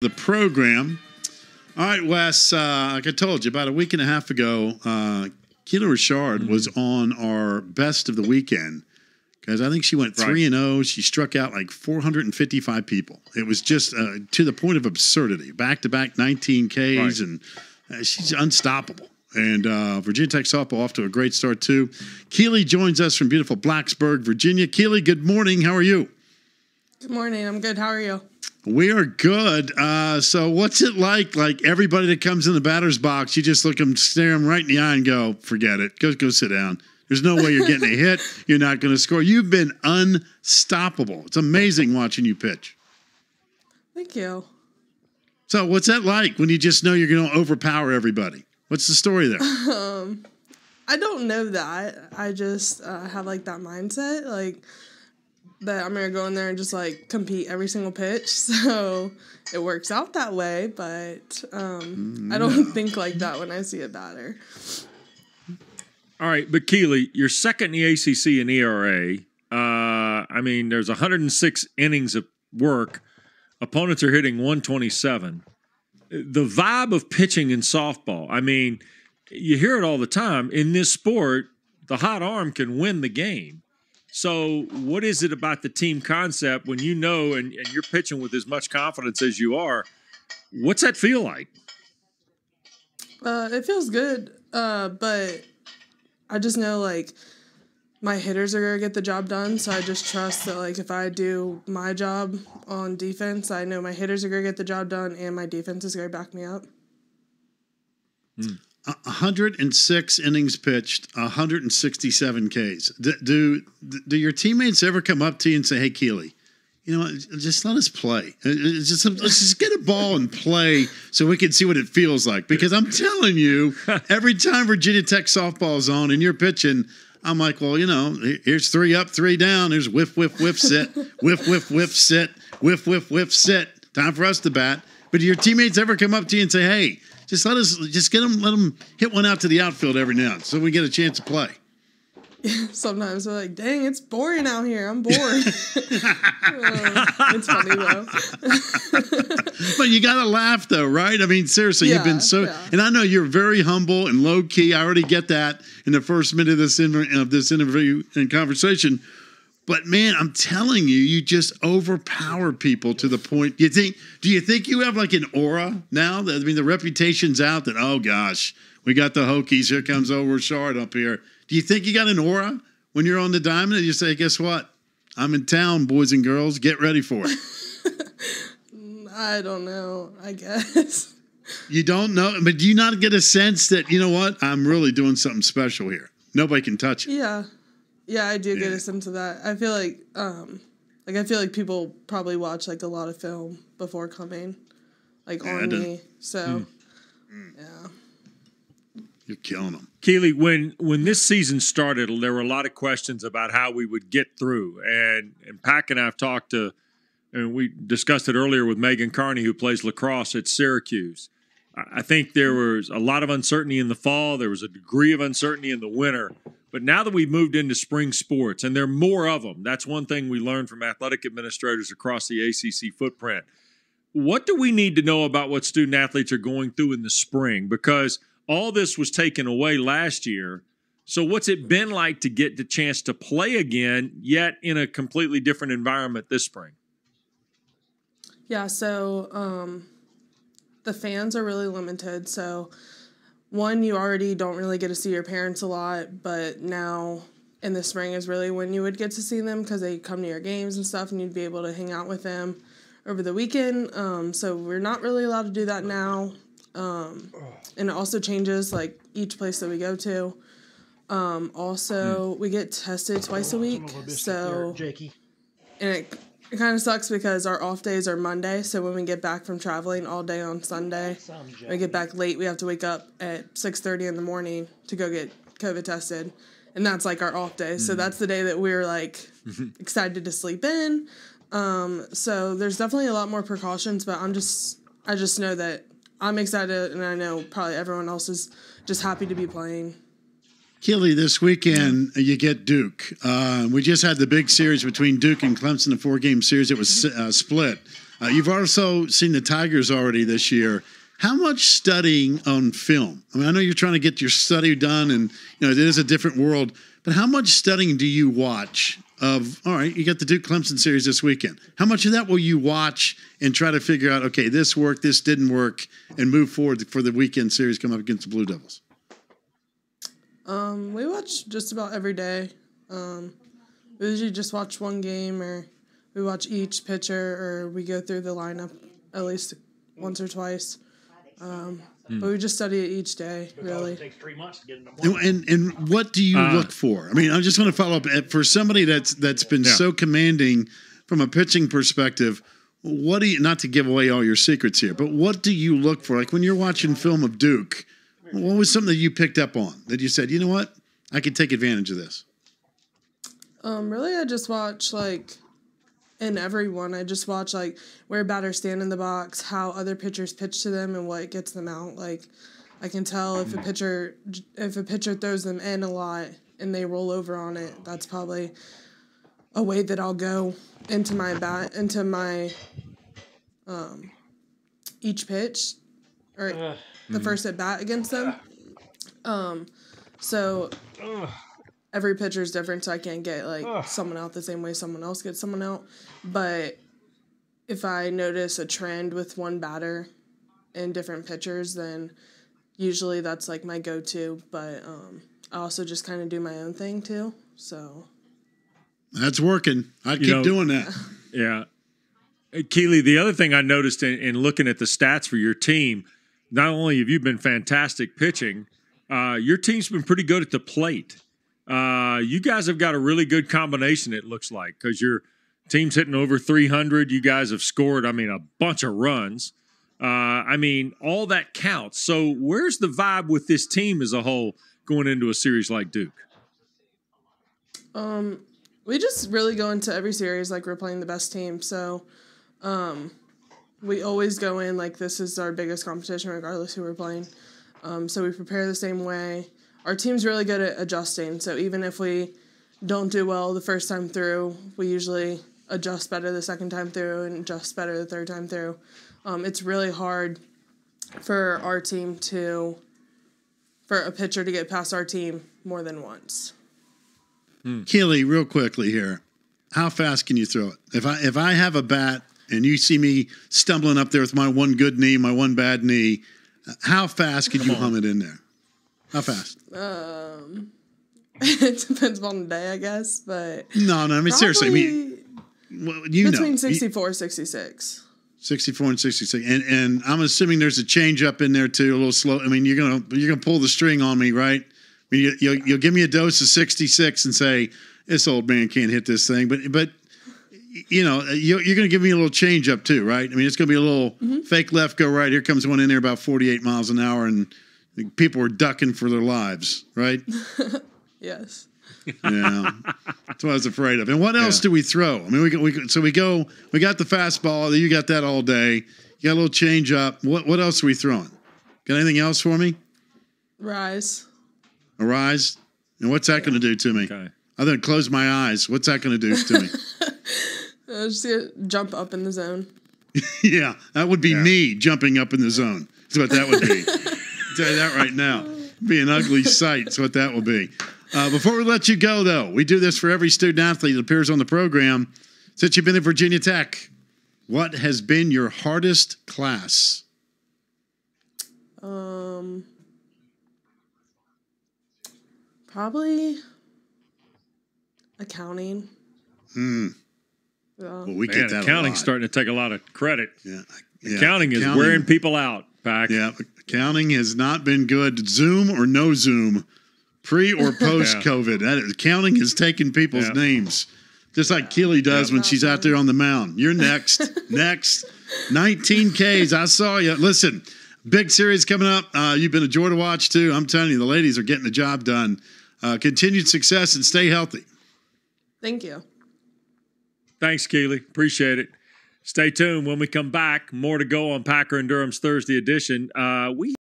The program. All right, Wes, like I told you, about a week and a half ago, Keely Rochard was on our best of the weekend because I think she went 3-0. She struck out like 455 people. It was just to the point of absurdity. Back-to-back 19 Ks, and she's unstoppable. And Virginia Tech softball off to a great start, too. Keely joins us from beautiful Blacksburg, Virginia. Keely, good morning. How are you? Good morning. I'm good. How are you? We are good. So what's it like everybody that comes in the batter's box, you just look them, stare them right in the eye and go, forget it. Go sit down. There's no way you're getting a hit. You're not going to score. You've been unstoppable. It's amazing watching you pitch. Thank you. So what's that like when you just know you're going to overpower everybody? What's the story there? I don't know that. I just have like that mindset, like that I'm going to go in there and just like compete every single pitch. So it works out that way, but I don't think like that when I see a batter. All right, but Keely, you're second in the ACC in ERA. I mean, there's 106 innings of work. Opponents are hitting 127. The vibe of pitching in softball, I mean, you hear it all the time. In this sport, the hot arm can win the game. So what is it about the team concept when you know and you're pitching with as much confidence as you are? What's that feel like? It feels good, but I just know, like, my hitters are going to get the job done, so I just trust that, like, if I do my job on defense, I know my hitters are going to get the job done, and my defense is going to back me up. 106 innings pitched, 167 Ks. Do your teammates ever come up to you and say, hey, Keely, you know what, just let us play. Let's just get a ball and play so we can see what it feels like. Because I'm telling you, every time Virginia Tech softball is on and you're pitching, I'm like, well, you know, here's 3 up, 3 down. There's whiff, whiff, whiff, sit, whiff, whiff, whiff, sit, whiff, whiff, whiff, sit. Time for us to bat. But do your teammates ever come up to you and say, hey, let them hit one out to the outfield every now and then so we get a chance to play? Sometimes we're like, dang, it's boring out here. I'm bored. It's funny, though. But you got to laugh, though, right? I mean, seriously, you've been so – and I know you're very humble and low-key. I already get that in the first minute of this interview and conversation. But, man, I'm telling you, you just overpower people to the point – do you think you have like an aura now? I mean, the reputation's out that, oh, gosh, we got the Hokies. Here comes Rochard up here. Do you think you got an aura when you're on the diamond and you say, guess what? I'm in town, boys and girls. Get ready for it. I don't know, I guess. You don't know? But do you not get a sense that, you know what? I'm really doing something special here. Nobody can touch it. Yeah. Yeah, I do get a sense of that. I feel like people probably watch like a lot of film before coming, like on me. So, yeah. You're killing them. Keely, when this season started, there were a lot of questions about how we would get through. And Pack and I have talked to, and we discussed it earlier with Megan Carney, who plays lacrosse at Syracuse. I think there was a lot of uncertainty in the fall. There was a degree of uncertainty in the winter. But now that we've moved into spring sports, and there are more of them, that's one thing we learned from athletic administrators across the ACC footprint. What do we need to know about what student athletes are going through in the spring? Because all this was taken away last year. So what's it been like to get the chance to play again, yet in a completely different environment this spring? Yeah, so the fans are really limited. So, one, you already don't really get to see your parents a lot, but now in the spring is really when you would get to see them because they come to your games and stuff, and you'd be able to hang out with them over the weekend. So we're not really allowed to do that now. And it also changes, like, each place that we go to. Also, we get tested twice a week. So, and it kind of sucks because our off days are Monday. So when we get back from traveling all day on Sunday, we get back late. We have to wake up at 6:30 in the morning to go get COVID tested. And that's, like, our off day. So that's the day that we're, like, excited to sleep in. So there's definitely a lot more precautions, but I just know that I'm excited, and I know probably everyone else is just happy to be playing. Keely, this weekend you get Duke. We just had the big series between Duke and Clemson, a 4-game series. It was split. You've also seen the Tigers already this year. How much studying on film? I mean, I know you're trying to get your study done, and it is a different world. But how much studying do you watch of? All right, you got the Duke Clemson series this weekend. How much of that will you watch and try to figure out? Okay, this worked, this didn't work, and move forward for the weekend series coming up against the Blue Devils. We watch just about every day. We usually just watch one game, or we watch each pitcher, or we go through the lineup at least once or twice. But we just study it each day, really. It takes 3 months to get them. And what do you look for? I mean, I just want to follow up for somebody that's been so commanding from a pitching perspective. What do you, not to give away all your secrets here, but what do you look for? Like when you're watching film of Duke, what was something that you picked up on that you said, you know what, I could take advantage of this? Really, I just watch in everyone. I just watch where batters stand in the box, how other pitchers pitch to them, and what gets them out. Like I can tell if a pitcher throws them in a lot and they roll over on it, that's probably a way that I'll go into my each pitch or the first at bat against them. So every pitcher is different, so I can't get someone out the same way someone else gets someone out. But if I notice a trend with one batter and different pitchers, then usually that's my go-to. But I also just kind of do my own thing too. So that's working. I'd keep doing that. Yeah. Keely, the other thing I noticed in looking at the stats for your team, not only have you been fantastic pitching, your team's been pretty good at the plate. You guys have got a really good combination, it looks like, because your team's hitting over 300. You guys have scored, a bunch of runs. All that counts. So where's the vibe with this team as a whole going into a series like Duke? We just really go into every series like we're playing the best team. So we always go in like this is our biggest competition regardless who we're playing. So we prepare the same way. Our team's really good at adjusting. So even if we don't do well the first time through, we usually adjust better the second time through and adjust better the third time through. It's really hard for our team for a pitcher to get past our team more than once. Keely, real quickly here, how fast can you throw it? If I have a bat and you see me stumbling up there with my one good knee, my one bad knee, how fast can you hum it in there? How fast? It depends on the day, I guess, but no. Seriously, between 64 and 66. 64 and 66, and I'm assuming there's a change up in there too, a little slow. You're gonna pull the string on me, right? You'll give me a dose of 66 and say this old man can't hit this thing, but you're gonna give me a little change up too, right? It's gonna be a little fake left, go right. Here comes one in there about 48 miles an hour, and people are ducking for their lives, right? Yes. Yeah, that's what I was afraid of. And what else do we throw? We got the fastball. You got that all day. You got a little change up. What else are we throwing? Got anything else for me? Rise. A rise? And what's that going to do to me? Okay. Other than close my eyes, what's that going to do to me? Just jump up in the zone. Yeah, that would be me jumping up in the zone. That's what that would be. I'll tell you that right now. It'd be an ugly sight. That's what that will be. Before we let you go, though, we do this for every student athlete that appears on the program. Since you've been at Virginia Tech, what has been your hardest class? Probably accounting. Well, we get that accounting's starting to take a lot of credit. Yeah. Accounting is wearing people out, Pac. Yeah, accounting has not been good. Zoom or no Zoom, pre or post COVID. Accounting has taken people's names, just like Keely does when she's out there on the mound. You're next. Next. 19 Ks. I saw you. Listen, big series coming up. You've been a joy to watch, too. I'm telling you, the ladies are getting the job done. Continued success and stay healthy. Thank you. Thanks, Keely. Appreciate it. Stay tuned. When we come back, more to go on Packer and Durham's Thursday edition. We